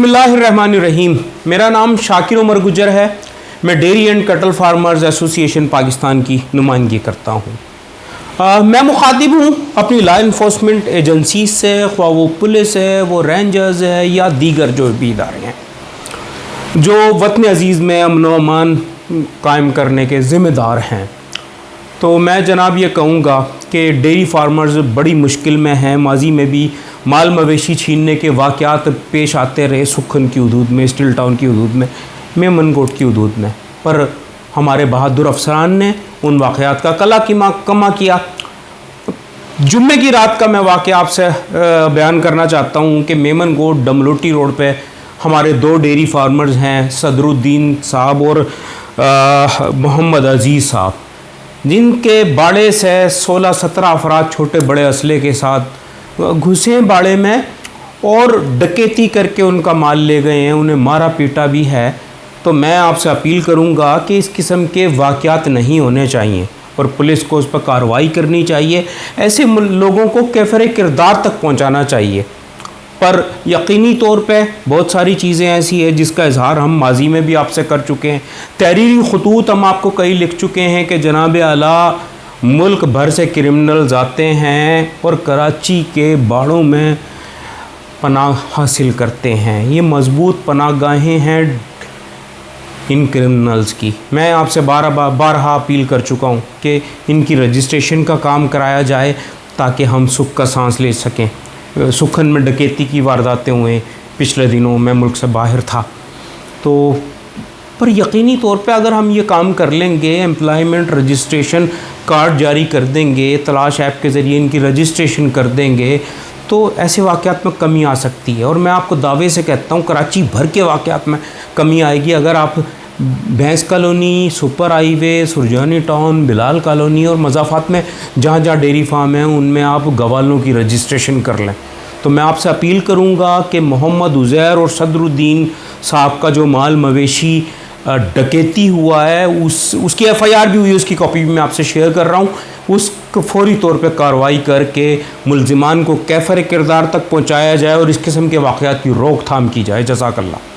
बिस्मिल्लाहिर्रहमानिर्रहीम। मेरा नाम शाकिर उमर गुजर है। मैं डेयरी एंड कटल फार्मर्स एसोसिएशन पाकिस्तान की नुमाइंदगी करता हूँ। मैं मुखातिब हूँ अपनी लॉ इन्फोर्समेंट एजेंसी से, ख्वाह वो पुलिस है, वो रेंजर्स है या दीगर जो भी इदारे हैं जो वतन अज़ीज़ में अमन व अमान कायम करने के ज़िम्मेदार हैं। तो मैं जनाब ये कहूँगा कि डेयरी फार्मर्स बड़ी मुश्किल में हैं। माजी में भी माल मवेशी छीनने के वाक़यात पेश आते रहे, सुखन की हदूद में, स्टील टाउन की हदूद में, मेमनकोट की हदूद में, पर हमारे बहादुर अफसरान ने उन वाक़यात का कमा किया। जुम्मे की रात का मैं वाक़या आपसे बयान करना चाहता हूँ कि मेमनकोट डमलोटी रोड पे हमारे दो डेयरी फार्मर्स हैं, सदरुद्दीन साहब और मोहम्मद अज़ीज़ साहब, जिनके बाड़े से 16-17 अफराद छोटे बड़े असले के साथ घुसे बाड़े में और डकैती करके उनका माल ले गए हैं, उन्हें मारा पीटा भी है। तो मैं आपसे अपील करूंगा कि इस किस्म के वाक़यात नहीं होने चाहिए और पुलिस को उस पर कार्रवाई करनी चाहिए। ऐसे लोगों को कैफ़रे किरदार तक पहुंचाना चाहिए। पर यकीनी तौर पे बहुत सारी चीज़ें ऐसी हैं जिसका इजहार हम माजी में भी आपसे कर चुके हैं। तहरीरी खतूत हम आपको कई लिख चुके हैं कि जनाब आला मुल्क भर से क्रिमिनल्स आते हैं और कराची के बाड़ों में पनाह हासिल करते हैं। ये मजबूत पनाहगाहें हैं इन क्रिमिनल्स की। मैं आपसे बारहा अपील कर चुका हूँ कि इनकी रजिस्ट्रेशन का काम कराया जाए ताकि हम सुख का सांस ले सकें। सुखन में डकैती की वारदातें हुए पिछले दिनों, मैं मुल्क से बाहर था। तो पर यकीनी तौर पे अगर हम ये काम कर लेंगे, एम्प्लॉयमेंट रजिस्ट्रेशन कार्ड जारी कर देंगे, तलाश ऐप के ज़रिए इनकी रजिस्ट्रेशन कर देंगे, तो ऐसे वाक़यात में कमी आ सकती है। और मैं आपको दावे से कहता हूँ कराची भर के वाक़यात में कमी आएगी अगर आप भैंस colony, super highway, Surjani town, Bilal colony और मज़ाफ़ात में जहाँ जहाँ डेयरी फार्म हैं उनमें आप गवालों की रजिस्ट्रेशन कर लें। तो मैं आपसे अपील करूँगा कि मोहम्मद उज़ैर और सदरुद्दीन साहब का जो माल मवेशी डकैती हुआ है उसकी FIR भी हुई, उसकी कॉपी भी मैं आपसे शेयर कर रहा हूँ। उसको फौरी तौर पे कार्रवाई करके मुल्ज़िमान को कैफ़र किरदार तक पहुँचाया जाए और इस किस्म के वाक़यात की रोकथाम की जाए। जज़ाकल्लाह।